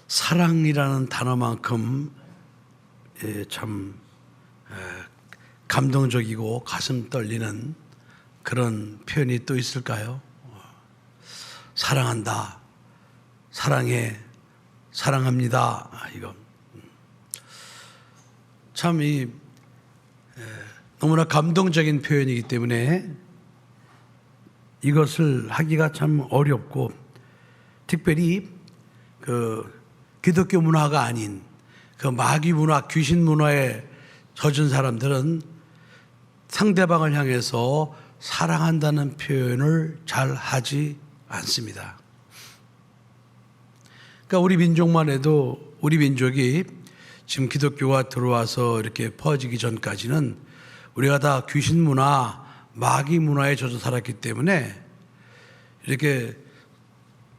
사랑이라는 단어만큼 참 감동적이고 가슴 떨리는 그런 표현이 또 있을까요? 사랑한다, 사랑해, 사랑합니다. 이거 참 너무나 감동적인 표현이기 때문에 이것을 하기가 참 어렵고, 특별히 그 기독교 문화가 아닌 그 마귀 문화, 귀신 문화에 젖은 사람들은 상대방을 향해서 사랑한다는 표현을 잘 하지 않습니다. 그러니까 우리 민족만 해도, 우리 민족이 지금 기독교가 들어와서 이렇게 퍼지기 전까지는 우리가 다 귀신 문화, 마귀 문화에 젖어 살았기 때문에 이렇게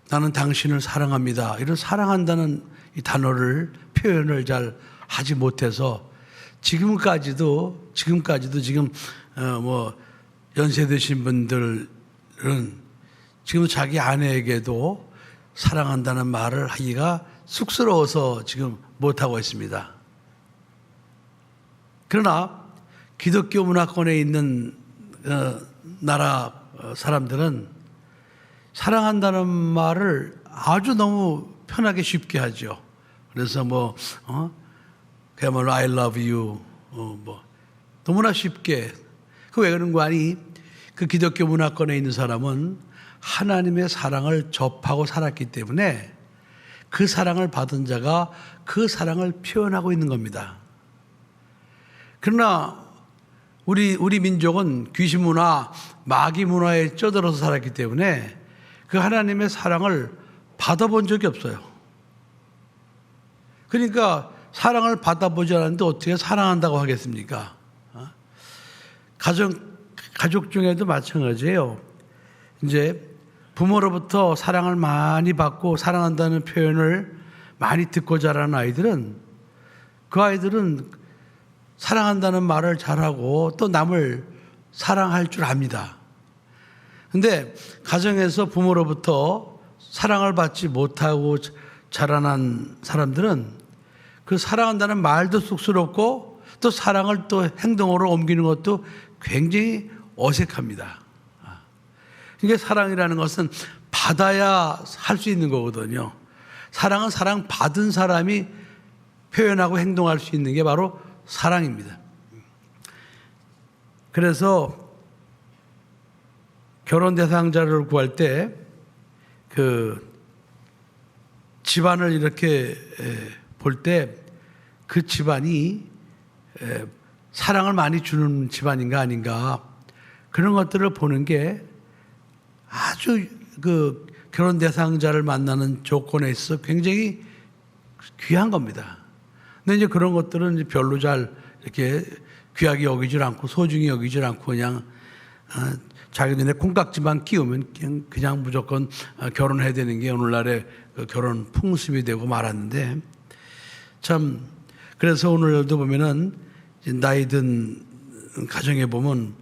나는 당신을 사랑합니다, 이런 사랑한다는 이 단어를, 표현을 잘 하지 못해서 지금까지도 지금 연세 드신 분들은 지금 자기 아내에게도 사랑한다는 말을 하기가 쑥스러워서 지금 못하고 있습니다. 그러나 기독교 문화권에 있는 나라 사람들은 사랑한다는 말을 아주 너무 편하게 쉽게 하죠. 그래서 그야말로 I love you, 너무나 쉽게. 그 왜 그런 거 아니? 그 기독교 문화권에 있는 사람은 하나님의 사랑을 접하고 살았기 때문에 그 사랑을 받은 자가 그 사랑을 표현하고 있는 겁니다. 그러나 우리 민족은 귀신 문화, 마귀 문화에 쩌들어서 살았기 때문에 그 하나님의 사랑을 받아본 적이 없어요. 그러니까 사랑을 받아보지 않았는데 어떻게 사랑한다고 하겠습니까? 가족 중에도 마찬가지예요. 이제 부모로부터 사랑을 많이 받고 사랑한다는 표현을 많이 듣고 자라는 아이들은, 그 아이들은 사랑한다는 말을 잘하고 또 남을 사랑할 줄 압니다. 근데 가정에서 부모로부터 사랑을 받지 못하고 자라난 사람들은 그 사랑한다는 말도 쑥스럽고 또 사랑을 또 행동으로 옮기는 것도 굉장히 어색합니다. 그러니까 사랑이라는 것은 받아야 할 수 있는 거거든요. 사랑은 사랑 받은 사람이 표현하고 행동할 수 있는 게 바로 사랑입니다. 그래서 결혼 대상자를 구할 때 그 집안을 이렇게 볼 때 그 집안이 사랑을 많이 주는 집안인가 아닌가, 그런 것들을 보는 게 아주 그 결혼 대상자를 만나는 조건에 있어서 굉장히 귀한 겁니다. 근데 이제 그런 것들은 이제 별로 잘 이렇게 귀하게 여기질 않고 소중히 여기질 않고 그냥 자기 눈에 콩깍지만 끼우면 그냥 무조건 결혼해야 되는 게 오늘날의 그 결혼 풍습이 되고 말았는데, 참 그래서 오늘도 보면은 나이 든 가정에 보면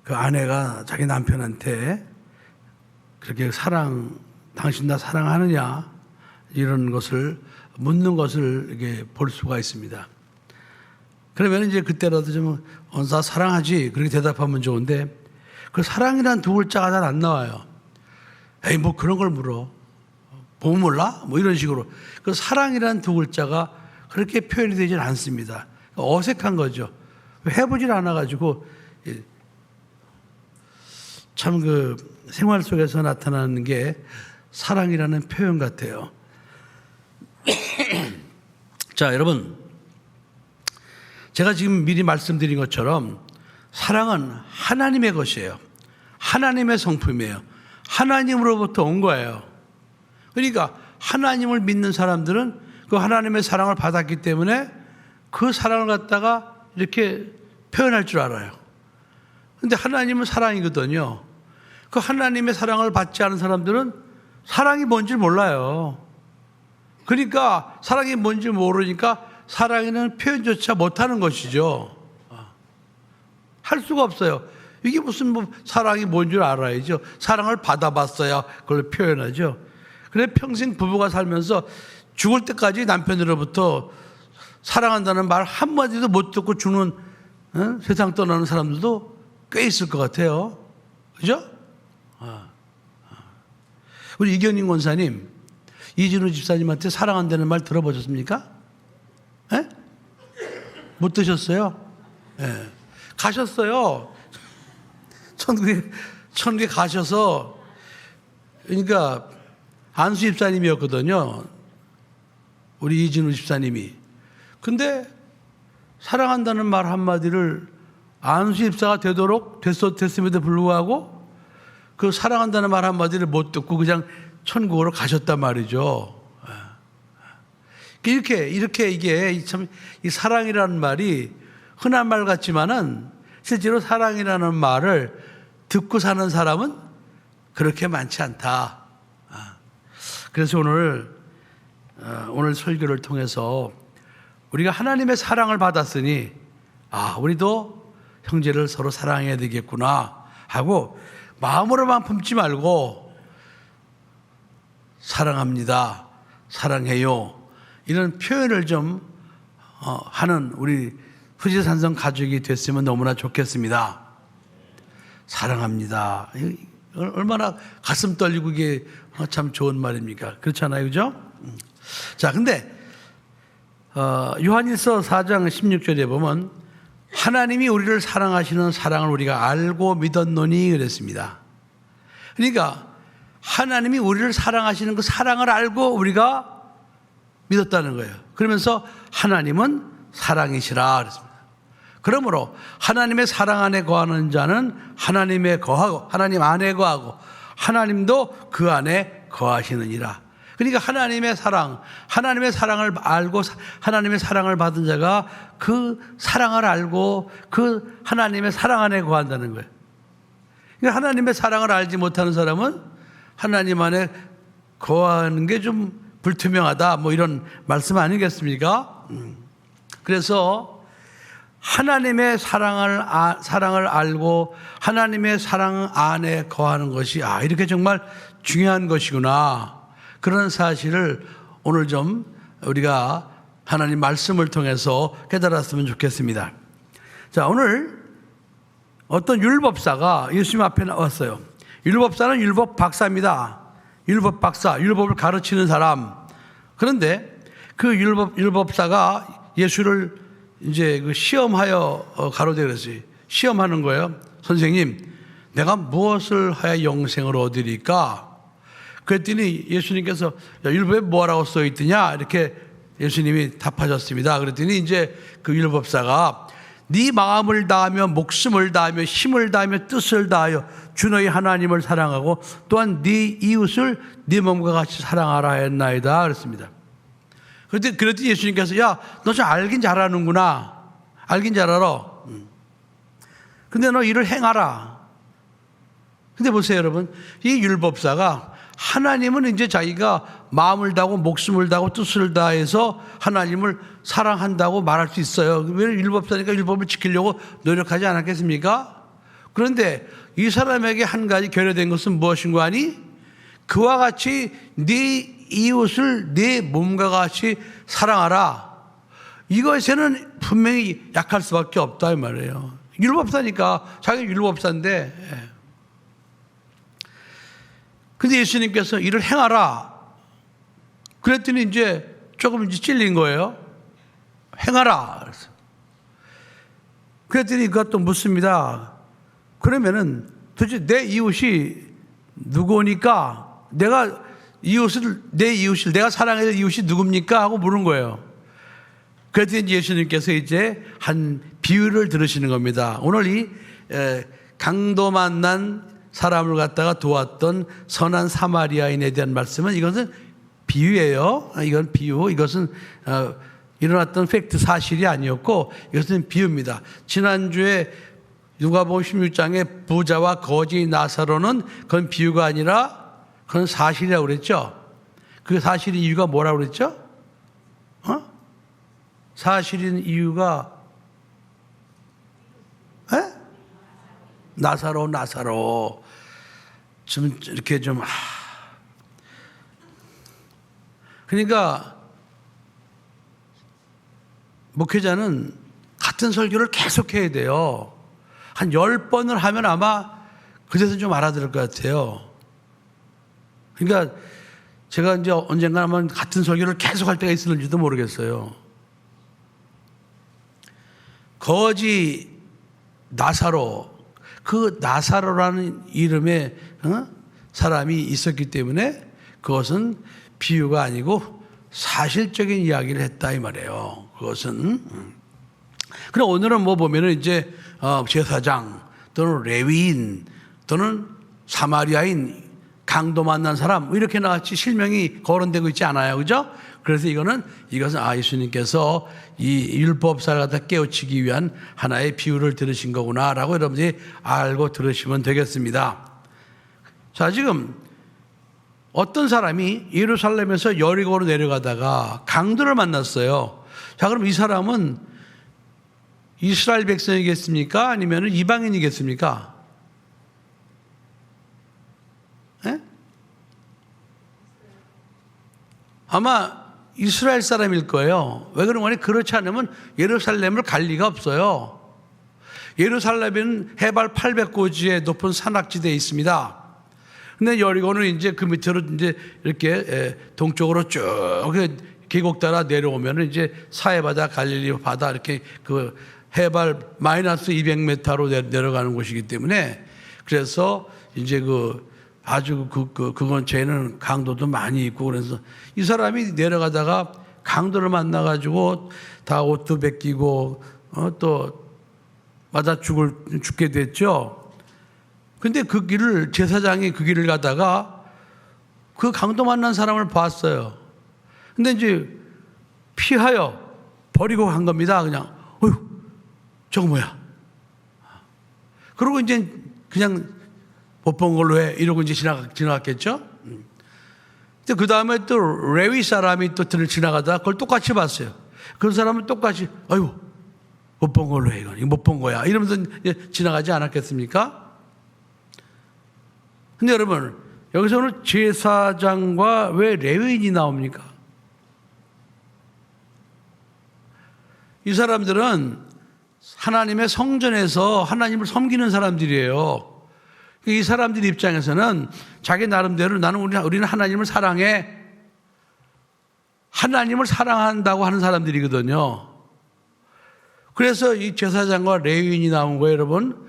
그 아내가 자기 남편한테 그렇게 당신 나 사랑하느냐, 이런 것을 묻는 것을 이렇게 볼 수가 있습니다. 그러면 이제 그때라도 좀 나 사랑하지, 그렇게 대답하면 좋은데 그 사랑이란 두 글자가 잘 안 나와요. 에이 그런 걸 물어, 보면 몰라? 이런 식으로 그 사랑이란 두 글자가 그렇게 표현이 되질 않습니다. 어색한 거죠. 해보질 않아가지고 참 그 생활 속에서 나타나는 게 사랑이라는 표현 같아요. 자, 여러분, 제가 지금 미리 말씀드린 것처럼 사랑은 하나님의 것이에요. 하나님의 성품이에요. 하나님으로부터 온 거예요. 그러니까 하나님을 믿는 사람들은 그 하나님의 사랑을 받았기 때문에 그 사랑을 갖다가 이렇게 표현할 줄 알아요. 그런데 하나님은 사랑이거든요. 그 하나님의 사랑을 받지 않은 사람들은 사랑이 뭔지 몰라요. 그러니까 사랑이 뭔지 모르니까 사랑에는 표현조차 못하는 것이죠. 할 수가 없어요. 이게 무슨 사랑이 뭔 줄 알아야죠. 사랑을 받아봤어야 그걸 표현하죠. 그래 평생 부부가 살면서 죽을 때까지 남편으로부터 사랑한다는 말 한마디도 못 듣고 죽는 세상 떠나는 사람들도 꽤 있을 것 같아요. 그죠? 우리 이경림 권사님, 이진우 집사님한테 사랑한다는 말 들어보셨습니까? 예? 못 드셨어요? 예. 가셨어요. 천국에 가셔서, 그러니까 안수 집사님이었거든요. 우리 이진우 집사님이. 근데 사랑한다는 말 한마디를 안수 집사가 됐음에도 불구하고 그 사랑한다는 말 한마디를 못 듣고 그냥 천국으로 가셨단 말이죠. 이렇게 이게 참 이 사랑이라는 말이 흔한 말 같지만은 실제로 사랑이라는 말을 듣고 사는 사람은 그렇게 많지 않다. 그래서 오늘 설교를 통해서 우리가 하나님의 사랑을 받았으니 우리도 형제를 서로 사랑해야 되겠구나 하고 마음으로만 품지 말고 사랑합니다, 사랑해요 이런 표현을 좀 하는 우리 후지산성 가족이 됐으면 너무나 좋겠습니다. 사랑합니다. 얼마나 가슴 떨리고 이게 참 좋은 말입니까? 그렇잖아요, 그죠? 자, 근데 요한일서 4장 16절에 보면 하나님이 우리를 사랑하시는 사랑을 우리가 알고 믿었노니 그랬습니다. 그러니까 하나님이 우리를 사랑하시는 그 사랑을 알고 우리가 믿었다는 거예요. 그러면서 하나님은 사랑이시라 그랬습니다. 그러므로 하나님의 사랑 안에 거하는 자는 하나님에 거하고 하나님 안에 거하고 하나님도 그 안에 거하시느니라. 그러니까 하나님의 사랑을 알고 하나님의 사랑을 받은 자가 그 사랑을 알고 그 하나님의 사랑 안에 거한다는 거예요. 그러니까 하나님의 사랑을 알지 못하는 사람은 하나님 안에 거하는 게 좀 불투명하다 뭐 이런 말씀 아니겠습니까? 그래서 하나님의 사랑을 알고 하나님의 사랑 안에 거하는 것이 이렇게 정말 중요한 것이구나. 그런 사실을 오늘 좀 우리가 하나님 말씀을 통해서 깨달았으면 좋겠습니다. 자, 오늘 어떤 율법사가 예수님 앞에 나왔어요. 율법사는 율법 박사입니다. 율법 박사, 율법을 가르치는 사람. 그런데 그 율법사가 예수를 이제 그 시험하여 가로되 그랬어요. 시험하는 거예요. 선생님, 내가 무엇을 하여 영생을 얻으리까? 그랬더니 예수님께서 율법에 뭐라고 써 있더냐? 이렇게 예수님이 답하셨습니다. 그랬더니 이제 그 율법사가 네 마음을 다하며 목숨을 다하며 힘을 다하며 뜻을 다하여 주 너희 하나님을 사랑하고 또한 네 이웃을 네 몸과 같이 사랑하라 했나이다 그랬습니다. 그랬더니 예수님께서 야, 너 좀 알긴 잘하는구나. 알긴 잘 알아. 근데 너 이를 행하라. 근데 보세요 여러분, 이 율법사가 하나님은 이제 자기가 마음을 다하고 목숨을 다하고 뜻을 다해서 하나님을 사랑한다고 말할 수 있어요. 왜냐하면 율법사니까 율법을 지키려고 노력하지 않았겠습니까? 그런데 이 사람에게 한 가지 결여된 것은 무엇인가 하니 그와 같이 네 이웃을 네 몸과 같이 사랑하라. 이것에는 분명히 약할 수밖에 없다 이 말이에요. 율법사니까 자기 율법사인데 근데 예수님께서 이를 행하라. 그랬더니 이제 조금 찔린 거예요. 행하라. 그랬더니 그것도 묻습니다. 그러면은 도대체 내 이웃이 누구니까 내 이웃을 내가 사랑해야 될 이웃이 누굽니까? 하고 물은 거예요. 그랬더니 예수님께서 이제 한 비유를 들으시는 겁니다. 오늘 이 강도 만난 사람을 갖다가 도왔던 선한 사마리아인에 대한 말씀은 이것은 비유예요. 이건 비유. 이것은 일어났던 팩트 사실이 아니었고 이것은 비유입니다. 지난주에 누가복음 16장에 부자와 거지 나사로는 그건 비유가 아니라 그건 사실이라고 그랬죠. 그 사실인 이유가 뭐라고 그랬죠? 사실인 이유가 나사로 좀 이렇게 좀 그러니까 목회자는 같은 설교를 계속해야 돼요. 한 10번을 하면 아마 그제서 좀 알아들을 것 같아요. 그러니까 제가 이제 언젠가 한번 같은 설교를 계속 할 때가 있을지도 모르겠어요. 거지 나사로, 그 나사로라는 이름의 사람이 있었기 때문에 그것은 비유가 아니고 사실적인 이야기를 했다 이 말이에요. 그것은. 그럼 오늘은 뭐 보면은 이제 제사장 또는 레위인 또는 사마리아인, 강도 만난 사람 이렇게 나같이 실명이 거론되고 있지 않아요, 그죠? 그래서 이것은 예수님께서 이 율법사를 갖다 깨우치기 위한 하나의 비유를 들으신 거구나라고 여러분들이 알고 들으시면 되겠습니다. 자, 지금 어떤 사람이 예루살렘에서 여리고로 내려가다가 강도를 만났어요. 자, 그럼 이 사람은 이스라엘 백성이겠습니까? 아니면 이방인이겠습니까? 에? 아마 이스라엘 사람일 거예요. 왜 그런 거니? 그렇지 않으면 예루살렘을 갈 리가 없어요. 예루살렘은 해발 800고지의 높은 산악지대에 있습니다. 근데 여리고는 이제 그 밑으로 이제 이렇게 동쪽으로 쭉 계곡 따라 내려오면 이제 사해바다, 갈릴리 바다 이렇게 그 해발 마이너스 200m로 내려가는 곳이기 때문에 그래서 이제 아주 그 근처에는 강도도 많이 있고 그래서 이 사람이 내려가다가 강도를 만나가지고 다 옷도 벗기고 또 맞아 죽게 됐죠. 근데 그 길을 제사장이 그 길을 가다가 그 강도 만난 사람을 봤어요. 근데 이제 피하여 버리고 간 겁니다. 그냥 어휴 저거 뭐야? 그러고 이제 그냥 못 본 걸로 해 이러고 이제 지나갔겠죠. 근데 그 다음에 또 레위 사람이 또 지나가다가 그걸 똑같이 봤어요. 그 사람은 똑같이 아유 못 본 걸로 해 이거 못 본 거야 이러면서 지나가지 않았겠습니까? 근데 여러분 여기서 오늘 제사장과 왜 레위인이 나옵니까? 이 사람들은 하나님의 성전에서 하나님을 섬기는 사람들이에요. 이 사람들 입장에서는 자기 나름대로 우리는 하나님을 사랑해. 하나님을 사랑한다고 하는 사람들이거든요. 그래서 이 제사장과 레위인이 나온 거예요, 여러분.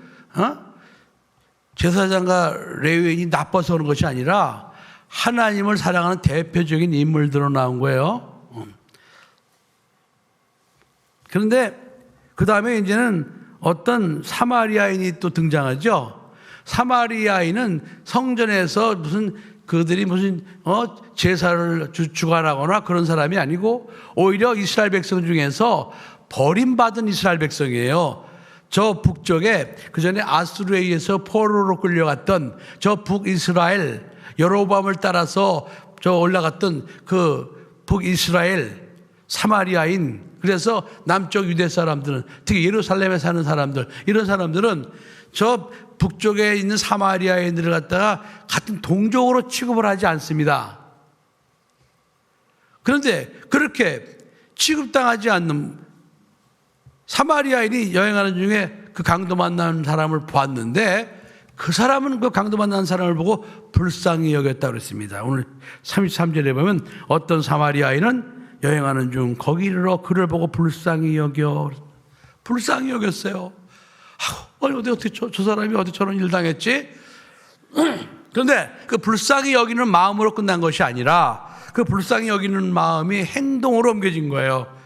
제사장과 레위인이 나빠서 오는 것이 아니라 하나님을 사랑하는 대표적인 인물들로 나온 거예요. 그런데 그 다음에 이제는 어떤 사마리아인이 또 등장하죠. 사마리아인은 성전에서 그들이 제사를 주관하거나 그런 사람이 아니고 오히려 이스라엘 백성 중에서 버림받은 이스라엘 백성이에요. 저 북쪽에 그 전에 아수르에 의해서 포로로 끌려갔던 저 북이스라엘 여로보암을 따라서 저 올라갔던 그 북이스라엘 사마리아인, 그래서 남쪽 유대 사람들은 특히 예루살렘에 사는 사람들, 이런 사람들은 저 북쪽에 있는 사마리아인들을 갖다가 같은 동족으로 취급을 하지 않습니다. 그런데 그렇게 취급당하지 않는 사마리아인이 여행하는 중에 그 강도 만나는 사람을 보았는데 그 사람은 그 강도 만나는 사람을 보고 불쌍히 여겼다고 그랬습니다. 오늘 33절에 보면 어떤 사마리아인은 여행하는 중 거기 이르러 그를 보고 불쌍히 여겼어요. 아니 어떻게 저 사람이 어디 저런 일 당했지? 그런데 그 불쌍히 여기는 마음으로 끝난 것이 아니라 그 불쌍히 여기는 마음이 행동으로 옮겨진 거예요.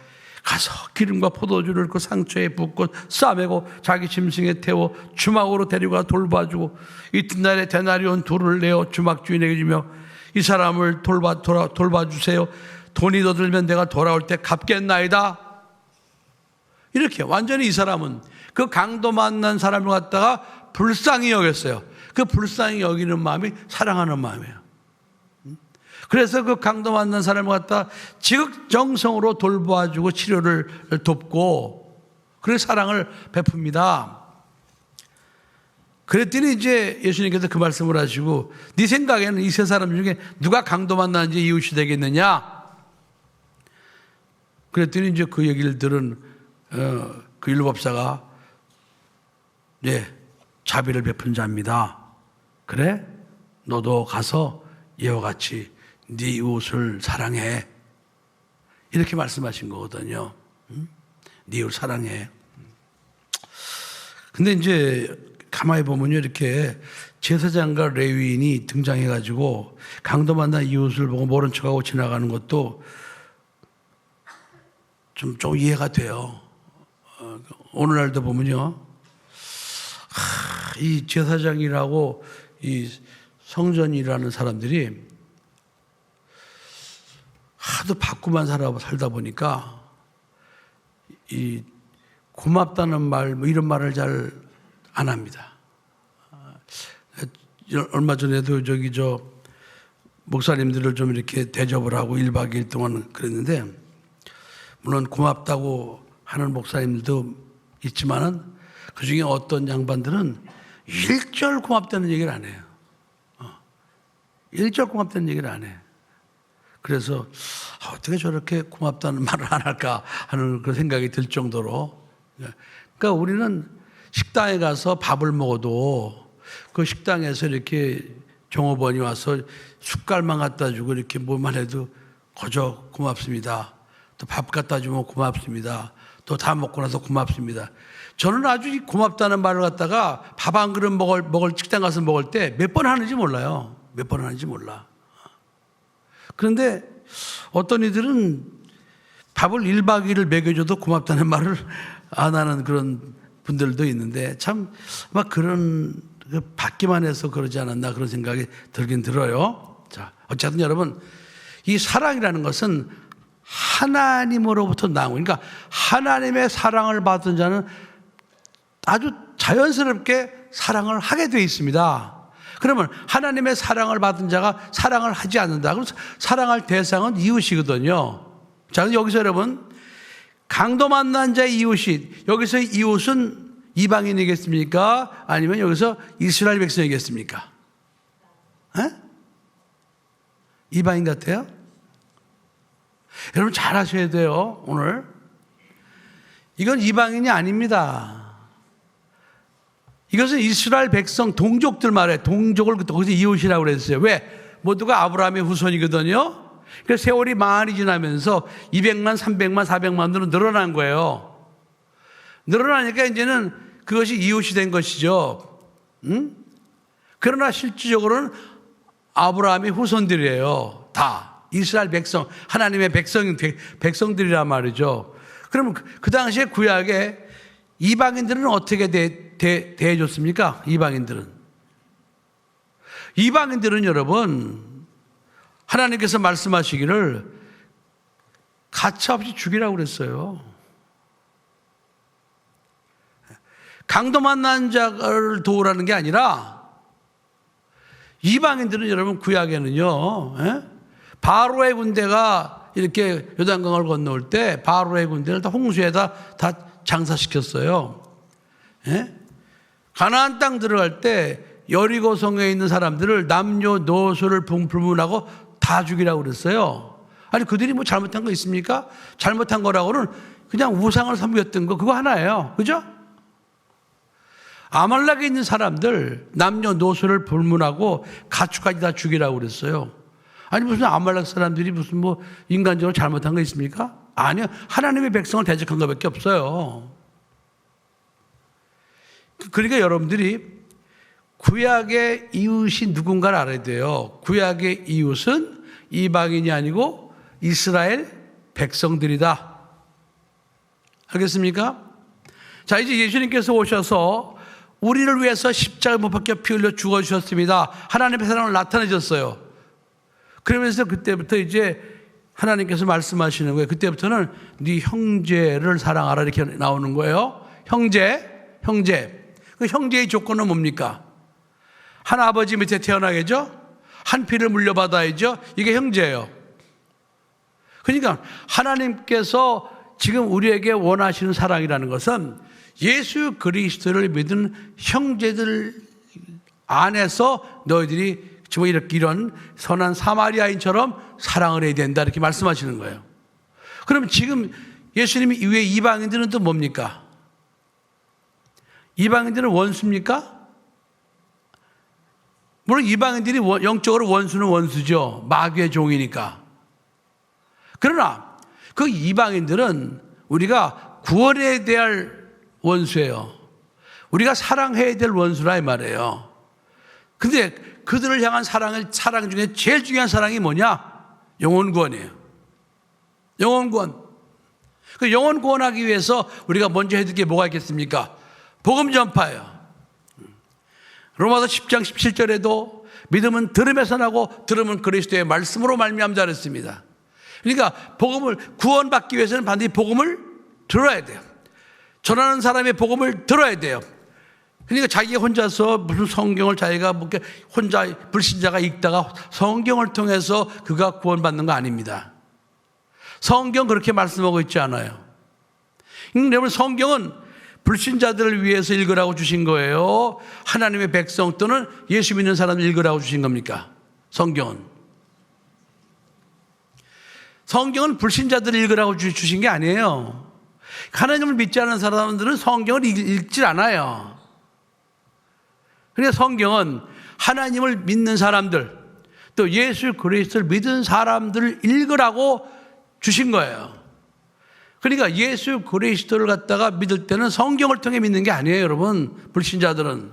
가서 기름과 포도주를 그 상처에 붓고 싸매고 자기 짐승에 태워 주막으로 데리고 가 돌봐주고 이튿날에 데나리온 둘을 내어 주막 주인에게 주며 이 사람을 돌봐주세요. 돈이 더 들면 내가 돌아올 때 갚겠나이다. 이렇게 완전히 이 사람은 그 강도 만난 사람을 갖다가 불쌍히 여겼어요. 그 불쌍히 여기는 마음이 사랑하는 마음이에요. 그래서 그 강도 만난 사람을 갖다가 지극정성으로 돌봐주고 치료를 돕고 그래서 사랑을 베풉니다. 그랬더니 이제 예수님께서 그 말씀을 하시고 네 생각에는 이 세 사람 중에 누가 강도 만나는지 이웃이 되겠느냐? 그랬더니 이제 그 얘기를 들은 그 율법사가 네, 자비를 베푼 자입니다. 그래? 너도 가서 이와 같이 네 이웃을 사랑해. 이렇게 말씀하신 거거든요. 네 이웃 사랑해. 근데 이제 가만히 보면요, 이렇게 제사장과 레위인이 등장해가지고 강도 만난 이웃을 보고 모른 척하고 지나가는 것도 좀 이해가 돼요. 오늘날도 보면요, 이 제사장이라고 이 성전이라는 사람들이 하도 받고만 살다 보니까 이 고맙다는 말, 뭐 이런 말을 잘 안 합니다. 얼마 전에도 목사님들을 좀 이렇게 대접을 하고 1박 2일 동안 그랬는데, 물론 고맙다고 하는 목사님들도 있지만은 그 중에 어떤 양반들은 일절 고맙다는 얘기를 안 해요. 일절 고맙다는 얘기를 안 해. 그래서 어떻게 저렇게 고맙다는 말을 안 할까 하는 그런 생각이 들 정도로. 그러니까 우리는 식당에 가서 밥을 먹어도 그 식당에서 이렇게 종업원이 와서 숟갈만 갖다 주고 이렇게 뭐만 해도 거저 고맙습니다. 또 밥 갖다 주면 고맙습니다. 또 다 먹고 나서 고맙습니다. 저는 아주 고맙다는 말을 갖다가 밥 한 그릇 먹을 식당 가서 먹을 때 몇 번 하는지 몰라요. 몇 번 하는지 몰라. 그런데 어떤 이들은 밥을 1박 2일을 먹여줘도 고맙다는 말을 안 하는 그런 분들도 있는데, 참 막 그런 받기만 해서 그러지 않았나 그런 생각이 들긴 들어요. 자, 어쨌든 여러분, 이 사랑이라는 것은 하나님으로부터 나온, 그러니까 하나님의 사랑을 받은 자는 아주 자연스럽게 사랑을 하게 되어 있습니다. 그러면 하나님의 사랑을 받은 자가 사랑을 하지 않는다. 그럼 사랑할 대상은 이웃이거든요. 자, 여기서 여러분, 강도 만난 자의 이웃이, 여기서 이웃은 이방인이겠습니까? 아니면 여기서 이스라엘 백성이겠습니까? 에? 이방인 같아요? 여러분 잘 아셔야 돼요. 오늘 이건 이방인이 아닙니다. 이것은 이스라엘 백성 동족들 말이에요. 동족을 거기서 이웃이라고 그랬어요. 왜? 모두가 아브라함의 후손이거든요. 그래서 세월이 많이 지나면서 200만, 300만, 400만으로 늘어난 거예요. 늘어나니까 이제는 그것이 이웃이 된 것이죠. 그러나 실질적으로는 아브라함의 후손들이에요. 다. 이스라엘 백성, 하나님의 백성들이란 말이죠. 그러면 그 당시에 구약에 이방인들은 어떻게 대해줬습니까? 이방인들은 여러분, 하나님께서 말씀하시기를 가차없이 죽이라고 그랬어요. 강도 만난 자를 도우라는 게 아니라, 이방인들은 여러분 구약에는요, 바로의 군대가 이렇게 요단강을 건너올 때 바로의 군대를 다 홍수에다 다 장사시켰어요. 가나안 땅 들어갈 때 여리고 성에 있는 사람들을 남녀노소를 불문하고 다 죽이라고 그랬어요. 아니 그들이 뭐 잘못한 거 있습니까? 잘못한 거라고는 그냥 우상을 섬겼던 거 그거 하나예요. 그죠? 아말렉에 있는 사람들 남녀노소를 불문하고 가축까지 다 죽이라고 그랬어요. 아니 무슨 아말렉 사람들이 무슨 뭐 인간적으로 잘못한 거 있습니까? 아니요. 하나님의 백성을 대적한 것밖에 없어요. 그러니까 여러분들이 구약의 이웃이 누군가를 알아야 돼요. 구약의 이웃은 이방인이 아니고 이스라엘 백성들이다. 알겠습니까? 자, 이제 예수님께서 오셔서 우리를 위해서 십자가에 못 박혀 피 흘려 죽어주셨습니다. 하나님의 사랑을 나타내셨어요. 그러면서 그때부터 이제 하나님께서 말씀하시는 거예요. 그때부터는 네 형제를 사랑하라 이렇게 나오는 거예요. 형제. 그 형제의 조건은 뭡니까? 한 아버지 밑에 태어나야죠. 한 피를 물려받아야죠. 이게 형제예요. 그러니까 하나님께서 지금 우리에게 원하시는 사랑이라는 것은 예수 그리스도를 믿은 형제들 안에서 너희들이 지금 이런 선한 사마리아인처럼 사랑을 해야 된다 이렇게 말씀하시는 거예요. 그럼 지금 예수님이 이외에 이방인들은 또 뭡니까? 이방인들은 원수입니까? 물론 이방인들이 영적으로 원수는 원수죠. 마귀의 종이니까. 그러나 그 이방인들은 우리가 구원해야 될 원수예요. 우리가 사랑해야 될 원수라 이 말이에요. 근데 그들을 향한 사랑 중에 제일 중요한 사랑이 뭐냐? 영혼 구원이에요. 영혼 구원. 그 영혼 구원하기 위해서 우리가 먼저 해야 될 게 뭐가 있겠습니까? 복음 전파예요. 로마서 10장 17절에도 믿음은 들음에서 나고 들음은 그리스도의 말씀으로 말미암다 그랬습니다. 그러니까 복음을 구원받기 위해서는 반드시 복음을 들어야 돼요. 전하는 사람의 복음을 들어야 돼요. 그러니까 자기가 혼자서 무슨 성경을 자기가 혼자 불신자가 읽다가 성경을 통해서 그가 구원받는 거 아닙니다. 성경 그렇게 말씀하고 있지 않아요. 여러분 성경은 불신자들을 위해서 읽으라고 주신 거예요? 하나님의 백성 또는 예수 믿는 사람을 읽으라고 주신 겁니까? 성경은 불신자들을 읽으라고 주신 게 아니에요. 하나님을 믿지 않는 사람들은 성경을 읽질 않아요. 그러니까 성경은 하나님을 믿는 사람들 또 예수 그리스도를 믿은 사람들을 읽으라고 주신 거예요. 그러니까 예수 그리스도를 갖다가 믿을 때는 성경을 통해 믿는 게 아니에요, 여러분. 불신자들은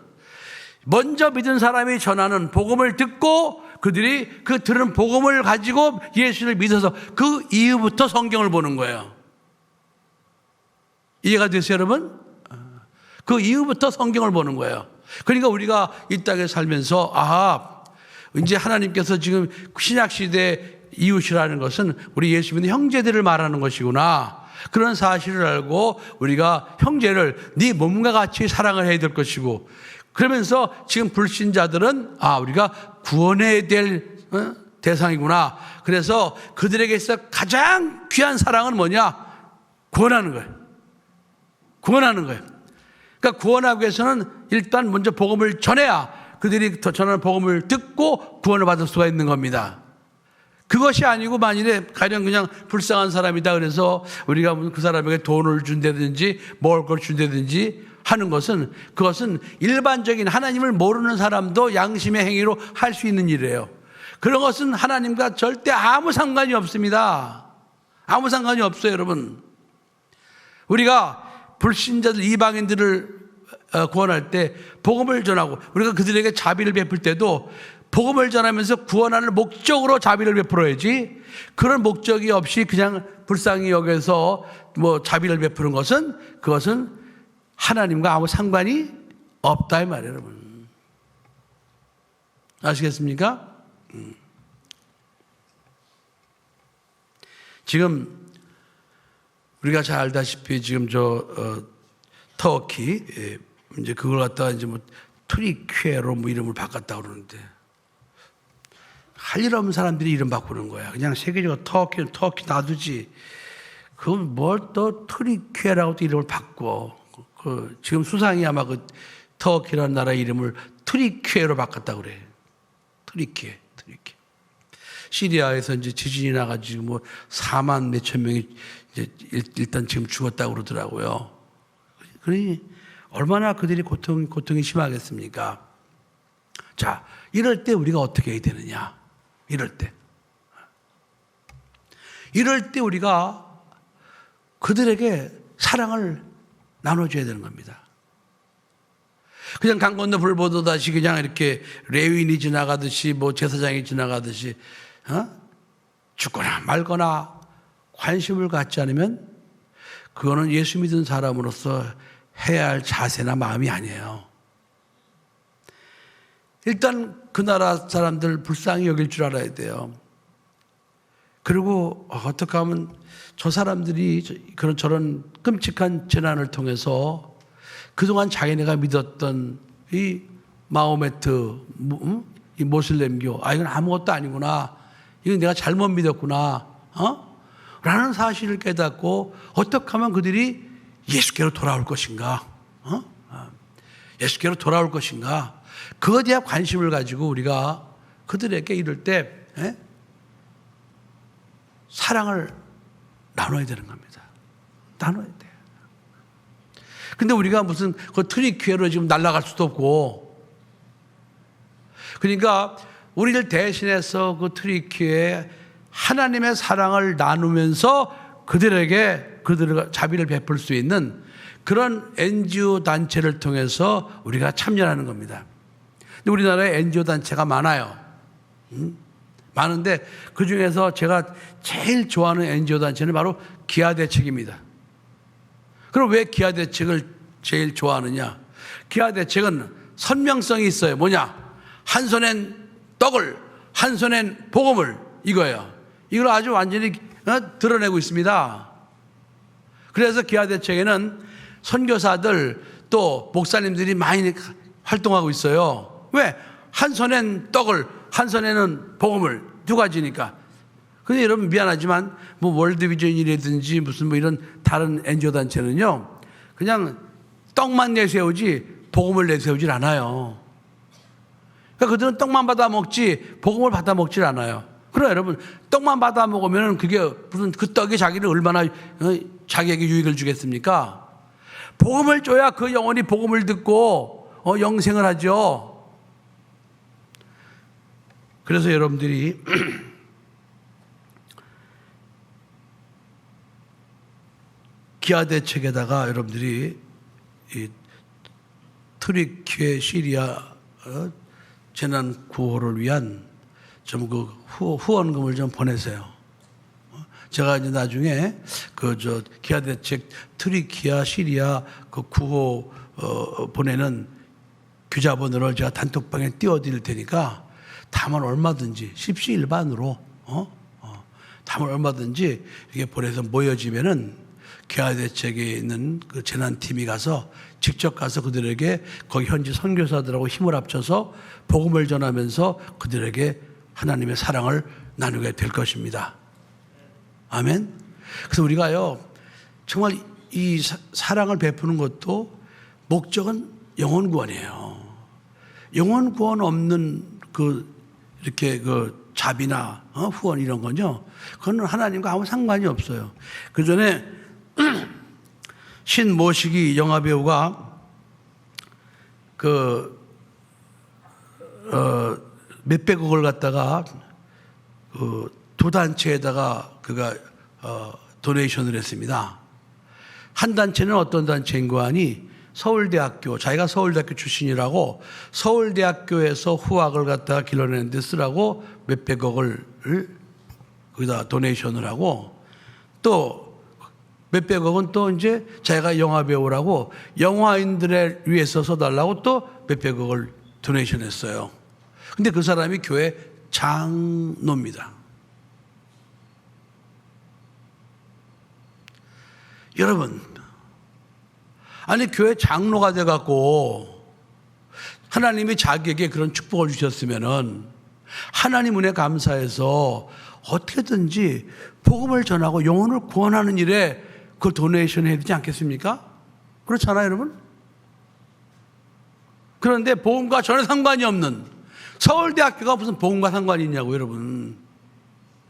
먼저 믿은 사람이 전하는 복음을 듣고 그들이 그 들은 복음을 가지고 예수를 믿어서 그 이후부터 성경을 보는 거예요. 이해가 되세요, 여러분? 그 이후부터 성경을 보는 거예요. 그러니까 우리가 이 땅에 살면서 이제 하나님께서 지금 신약시대 이웃이라는 것은 우리 예수 믿는 형제들을 말하는 것이구나. 그런 사실을 알고 우리가 형제를 네 몸과 같이 사랑을 해야 될 것이고 그러면서 지금 불신자들은 우리가 구원해야 될 대상이구나. 그래서 그들에게 있어 가장 귀한 사랑은 뭐냐? 구원하는 거예요. 구원하는 거예요. 그러니까 구원하기 위해서는 일단 먼저 복음을 전해야 그들이 전하는 복음을 듣고 구원을 받을 수가 있는 겁니다. 그것이 아니고 만일에 가령 그냥 불쌍한 사람이다 그래서 우리가 그 사람에게 돈을 준다든지 먹을 걸 준다든지 하는 것은 그것은 일반적인 하나님을 모르는 사람도 양심의 행위로 할 수 있는 일이에요. 그런 것은 하나님과 절대 아무 상관이 없습니다. 아무 상관이 없어요, 여러분. 우리가 불신자들 이방인들을 구원할 때 복음을 전하고 우리가 그들에게 자비를 베풀 때도 복음을 전하면서 구원하는 목적으로 자비를 베풀어야지 그런 목적이 없이 그냥 불쌍히 여겨서 자비를 베푸는 것은 그것은 하나님과 아무 상관이 없다 이 말이에요, 여러분. 아시겠습니까? 지금 우리가 잘 알다시피 지금 터키 이제 그걸 갖다가 이제 트리퀴에로 이름을 바꿨다 그러는데 할 일 없는 사람들이 이름 바꾸는 거야. 그냥 세계적으로 터키 놔두지. 그건 뭘 또 트리퀴에라고 또 이름을 바꿔. 지금 수상이 아마 그 터키라는 나라 이름을 트리퀴에로 바꿨다 그래. 트리퀴에. 시리아에서 이제 지진이 나가지고 4만 몇천 명이 이제 일단 지금 죽었다고 그러더라고요. 그러니 얼마나 그들이 고통이 심하겠습니까? 자, 이럴 때 우리가 어떻게 해야 되느냐? 이럴 때 우리가 그들에게 사랑을 나눠줘야 되는 겁니다. 그냥 강 건너 불 보듯이 그냥 이렇게 레위인이 지나가듯이 제사장이 지나가듯이 죽거나 말거나 관심을 갖지 않으면 그거는 예수 믿은 사람으로서 해야 할 자세나 마음이 아니에요. 일단 그 나라 사람들 불쌍히 여길 줄 알아야 돼요. 그리고 어떻게 하면 저 사람들이 저런 끔찍한 재난을 통해서 그동안 자기네가 믿었던 이 마호메트, 이 모슬렘교, 이건 아무것도 아니구나. 이건 내가 잘못 믿었구나. 라는 사실을 깨닫고 어떻게 하면 그들이 예수께로 돌아올 것인가? 예수께로 돌아올 것인가? 그것에 대한 관심을 가지고 우리가 그들에게 이럴 때 사랑을 나눠야 되는 겁니다. 나눠야 돼. 근데 우리가 무슨 그 트리퀴어로 지금 날아갈 수도 없고, 그러니까 우리를 대신해서 그 트리퀴어에 하나님의 사랑을 나누면서 그들에게 자비를 베풀 수 있는 그런 NGO 단체를 통해서 우리가 참여하는 겁니다. 근데 우리나라에 NGO 단체가 많아요. 많은데 그 중에서 제가 제일 좋아하는 NGO 단체는 바로 기아대책입니다. 그럼 왜 기아대책을 제일 좋아하느냐? 기아대책은 선명성이 있어요. 뭐냐? 한 손엔 떡을, 한 손엔 복음을, 이거예요. 이걸 아주 완전히 드러내고 있습니다. 그래서 기아대책에는 선교사들 또 목사님들이 많이 활동하고 있어요. 왜? 한 손엔 떡을, 한 손에는 복음을, 두 가지니까. 근데 여러분 미안하지만 뭐 월드비전이라든지 무슨 뭐 이런 다른 NGO 단체는요, 그냥 떡만 내세우지 복음을 내세우질 않아요. 그러니까 그들은 떡만 받아 먹지 복음을 받아 먹질 않아요. 그래 여러분, 떡만 받아 먹으면 그게 무슨 그 떡이 자기를 얼마나 자기에게 유익을 주겠습니까? 복음을 줘야 그 영혼이 복음을 듣고 영생을 하죠. 그래서 여러분들이 기아대책에다가 여러분들이 이 트리키에 시리아 재난 구호를 위한 좀 그 후원금을 좀 보내세요. 제가 이제 나중에 기아대책 트리키아 시리아 그 구호 보내는 규자번호를 제가 단톡방에 띄워드릴 테니까 다만 얼마든지 십시일반으로 다만 얼마든지 이렇게 보내서 모여지면은 기아대책에 있는 그 재난팀이 가서 직접 가서 그들에게 거기 현지 선교사들하고 힘을 합쳐서 복음을 전하면서 그들에게 하나님의 사랑을 나누게 될 것입니다. 아멘. 그래서 우리가요 정말 이 사랑을 베푸는 것도 목적은 영혼 구원이에요. 영혼 구원 없는 이렇게 자비나 후원 이런 건요, 그건 하나님과 아무 상관이 없어요. 그 전에 신모시기 영화배우가 몇백억을 갖다가 두 단체에다가 그가 도네이션을 했습니다. 한 단체는 어떤 단체인고 하니 서울대학교, 자기가 서울대학교 출신이라고 서울대학교에서 후학을 갖다가 길러내는 데 쓰라고 몇백억을 거기다 도네이션을 하고, 또 몇백억은 또 이제 자기가 영화배우라고 영화인들을 위해서 써달라고 또 몇백억을 도네이션 했어요. 근데 그 사람이 교회 장로입니다. 여러분, 아니 교회 장로가 돼갖고 하나님이 자기에게 그런 축복을 주셨으면은 하나님 은혜 감사해서 어떻게든지 복음을 전하고 영혼을 구원하는 일에 그 도네이션 해야 되지 않겠습니까? 그렇잖아요, 여러분? 그런데 복음과 전혀 상관이 없는 서울대학교가 무슨 복음과 상관이 있냐고, 여러분.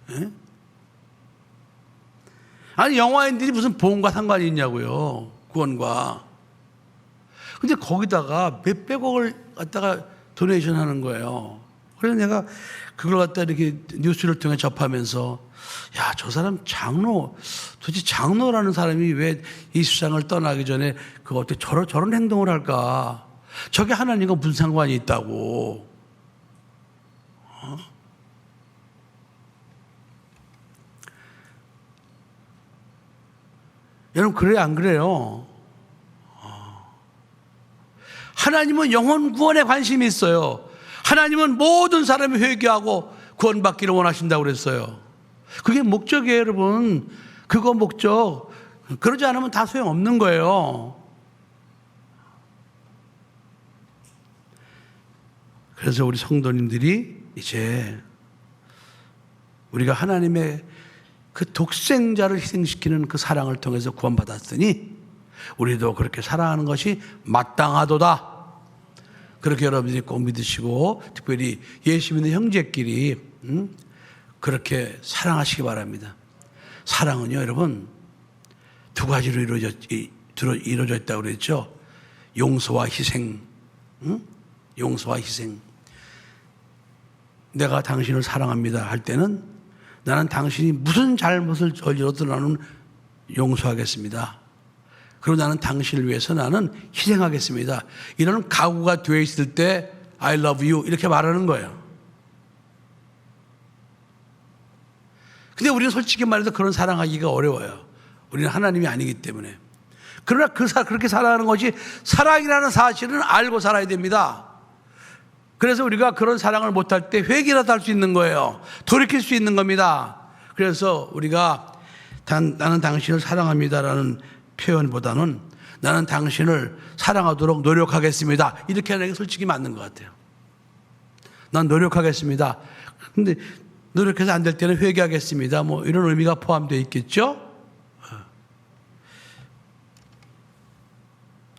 예? 아니, 영화인들이 무슨 복음과 상관이 있냐고요, 구원과. 근데 거기다가 몇백억을 갖다가 도네이션 하는 거예요. 그래서 내가 그걸 갖다 이렇게 뉴스를 통해 접하면서, 야, 저 사람 장로, 도대체 장로라는 사람이 왜 이 세상을 떠나기 전에 어떻게 저런 행동을 할까? 저게 하나님과 무슨 상관이 있다고. 여러분, 그래요, 안 그래요? 하나님은 영혼 구원에 관심이 있어요. 하나님은 모든 사람이 회개하고 구원받기를 원하신다고 그랬어요. 그게 목적이에요, 여러분. 그거 목적. 그러지 않으면 다 소용없는 거예요. 그래서 우리 성도님들이 이제 우리가 하나님의 그 독생자를 희생시키는 그 사랑을 통해서 구원받았으니 우리도 그렇게 살아가는 것이 마땅하도다. 그렇게 여러분들이 꼭 믿으시고 특별히 예수 믿는 형제끼리 그렇게 사랑하시기 바랍니다. 사랑은요, 여러분, 두 가지로 이루어져 있다고 그랬죠. 용서와 희생. 응? 용서와 희생. 내가 당신을 사랑합니다 할 때는 나는 당신이 무슨 잘못을 저질러도 나는 용서하겠습니다. 그리고 나는 당신을 위해서 나는 희생하겠습니다. 이런 각오가 되어 있을 때 I love you 이렇게 말하는 거예요. 근데 우리는 솔직히 말해서 그런 사랑하기가 어려워요. 우리는 하나님이 아니기 때문에. 그러나 그렇게 살아가는 것이 사랑이라는 사실은 알고 살아야 됩니다. 그래서 우리가 그런 사랑을 못할 때 회개라도 할 수 있는 거예요. 돌이킬 수 있는 겁니다. 그래서 우리가 나는 당신을 사랑합니다라는 표현보다는 나는 당신을 사랑하도록 노력하겠습니다. 이렇게 하는 게 솔직히 맞는 것 같아요. 난 노력하겠습니다. 근데 노력해서 안 될 때는 회개하겠습니다. 뭐 이런 의미가 포함되어 있겠죠?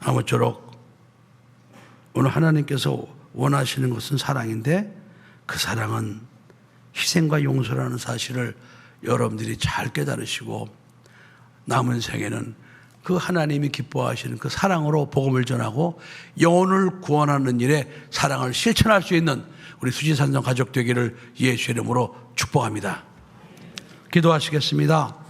아무쪼록 오늘 하나님께서 원하시는 것은 사랑인데 그 사랑은 희생과 용서라는 사실을 여러분들이 잘 깨달으시고 남은 생에는 그 하나님이 기뻐하시는 그 사랑으로 복음을 전하고 영혼을 구원하는 일에 사랑을 실천할 수 있는 우리 수지산성 가족 되기를 예수의 이름으로 축복합니다. 기도하시겠습니다.